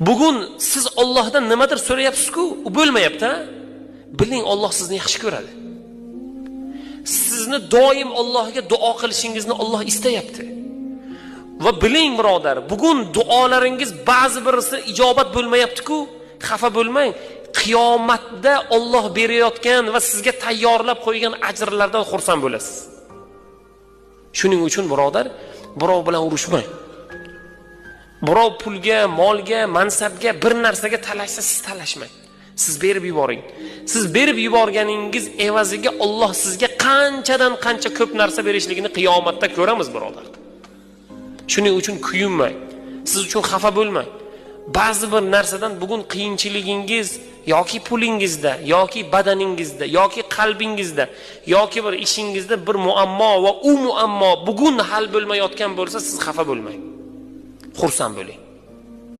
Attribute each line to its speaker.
Speaker 1: Bugun siz Allohdan nimadir so'rayapsiz-ku, u bo'lmayapti. Biling, Alloh sizni yaxshi ko'radi. Sizni doim Allohga duo qilishingizni Alloh istayapti. Va biling birodar, bugun duolaringiz ba'zi birisi ijobat bo'lmayapti-ku, xafa bo'lmang. Qiyomatda Alloh berayotgan va sizga tayyorlab qo'ygan ajrlardan xursand bo'lasiz. Shuning uchun birodar, birov bilan urushmang. Birov pulga, molga, mansabga, bir narsaga talashsa siz talashmang. Siz berib yuboring. Siz berib yuborganingiz evaziga Alloh sizga qanchadan qancha ko'p narsa berishligini qiyomatda ko'ramiz birodar. Shuning uchun kuyinmang. Siz uchun xafa bo'lmang. Ba'zi bir narsadan bugun qiyinchiligingiz yoki pulingizda, yoki badaningizda, yoki qalbingizda, yoki bir ishingizda bir muammo va u muammo bugun hal bo'lmayotgan bo'lsa, siz xafa bo'lmang. Xursand bo'ling.